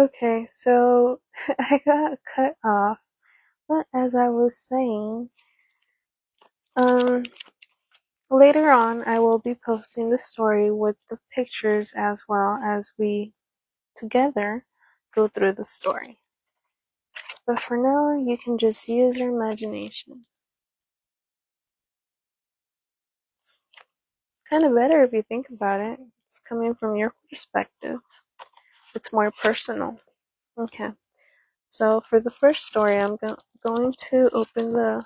Okay, so I got cut off, but as I was saying, um, later on I will be posting the story with the pictures as well as we together go through the story. But for now, you can just use your imagination. It's kind of better if you think about it. It's coming from your perspective. It's more personal. Okay. So for the first story, I'm going to open the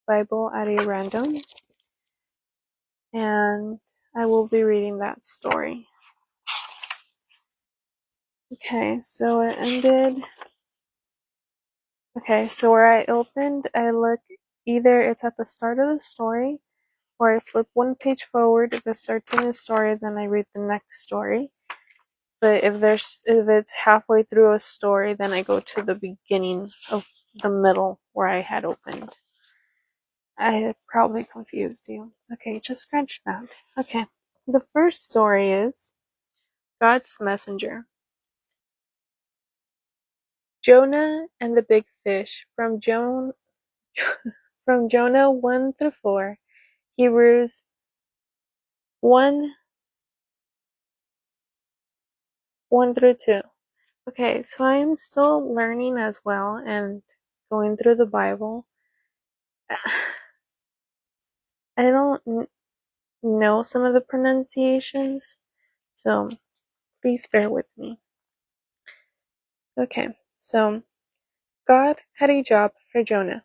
Bible at a random, and I will be reading that story. Okay, so it ended. Okay, so where I opened, I look either it's at the start of the story, or I flip one page forward. If it starts in a story, then I read the next story. But if it's halfway through a story, then I go to the beginning of the middle where I had opened. I had probably confused you. Okay, just scratch that. Okay. The first story is God's Messenger. Jonah and the Big Fish from Jonah 1 through 4, Hebrews 1 1 through 2. Okay, so I am still learning as well and going through the Bible. I don't know some of the pronunciations, so please bear with me. Okay, so God had a job for Jonah,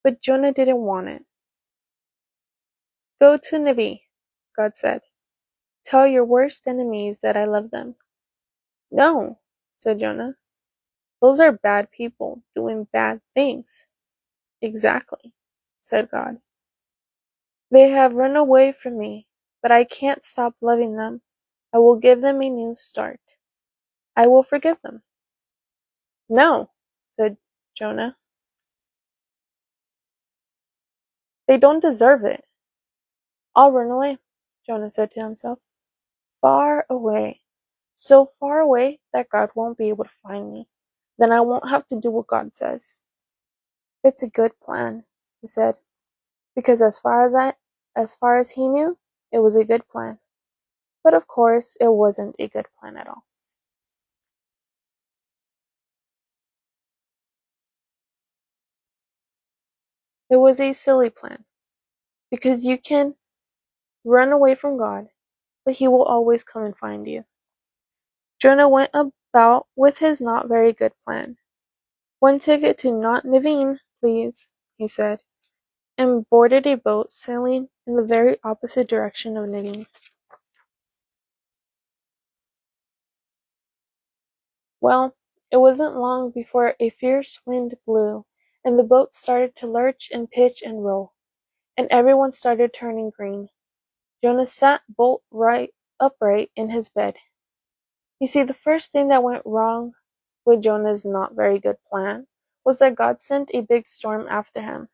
but Jonah didn't want it. Go to Nineveh, God said. Tell your worst enemies that I love them. No, said Jonah. Those are bad people doing bad things. Exactly, said God. They have run away from me, but I can't stop loving them. I will give them a new start. I will forgive them. No, said Jonah. They don't deserve it. I'll run away, Jonah said to himself. Far away. So far away that God won't be able to find me. Then I won't have to do what God says. It's a good plan, he said, because as far as he knew, it was a good plan. But of course, it wasn't a good plan at all. It was a silly plan, because you can run away from God, but he will always come and find you. Jonah went about with his not very good plan. One ticket to not Nineveh, please, he said, and boarded a boat sailing in the very opposite direction of Nineveh. Well, it wasn't long before a fierce wind blew, and the boat started to lurch and pitch and roll, and everyone started turning green. Jonah sat bolt upright in his bed. You see, the first thing that went wrong with Jonah's not very good plan was that God sent a big storm after him.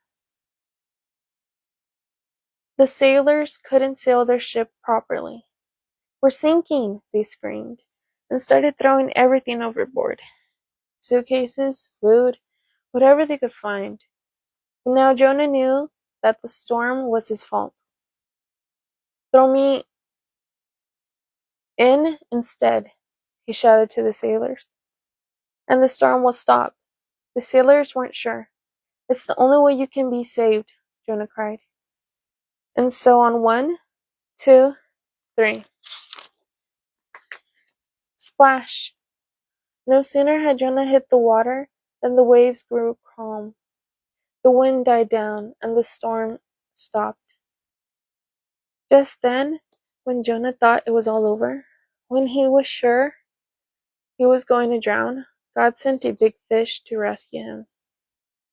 The sailors couldn't sail their ship properly. We're sinking, they screamed, and started throwing everything overboard. Suitcases, food, whatever they could find. And now Jonah knew that the storm was his fault. Throw me in instead, he shouted to the sailors. And the storm will stop. The sailors weren't sure. It's the only way you can be saved, Jonah cried. And so on 1, 2, 3. Splash! No sooner had Jonah hit the water than the waves grew calm. The wind died down and the storm stopped. Just then, when Jonah thought it was all over, when he was sure he was going to drown, God sent a big fish to rescue him.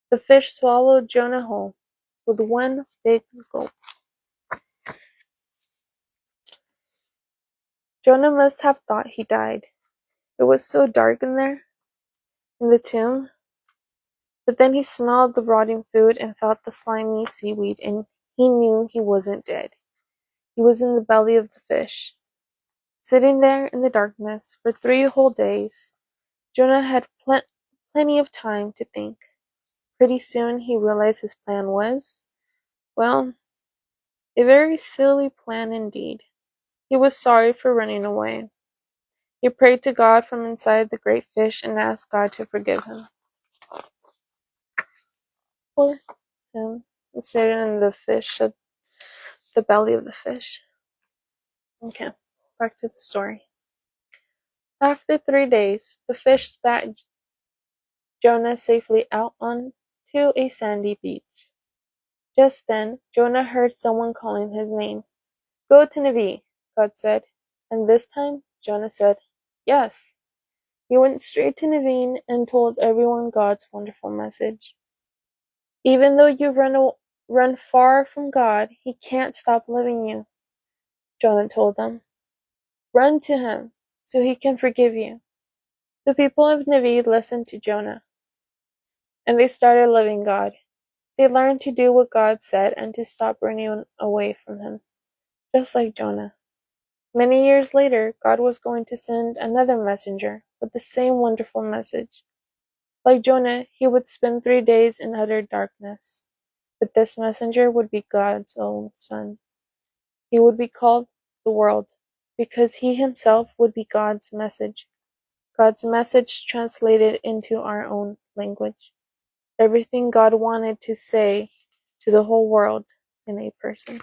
The fish swallowed Jonah whole with one big gulp. Jonah must have thought he died. It was so dark in there, in the tomb. But then he smelled the rotting food and felt the slimy seaweed, and he knew he wasn't dead. He was in the belly of the fish, sitting there in the darkness for 3 whole days. Jonah had plenty of time to think. Pretty soon he realized his plan was, well, a very silly plan indeed. He was sorry for running away. He prayed to God from inside the great fish and asked God to forgive him. For him, he stayed in the fish, the belly of the fish. Okay, back to the story. After 3 days, the fish spat Jonah safely out onto a sandy beach. Just then, Jonah heard someone calling his name. Go to Nineveh, God said. And this time, Jonah said, yes. He went straight to Nineveh and told everyone God's wonderful message. Even though you run far from God, He can't stop loving you, Jonah told them. Run to Him so He can forgive you. The people of Nineveh listened to Jonah, and they started loving God. They learned to do what God said and to stop running away from Him, just like Jonah. Many years later, God was going to send another messenger with the same wonderful message. Like Jonah, he would spend 3 days in utter darkness. But this messenger would be God's own Son. He would be called the world, because he himself would be God's message. God's message translated into our own language. Everything God wanted to say to the whole world in a person.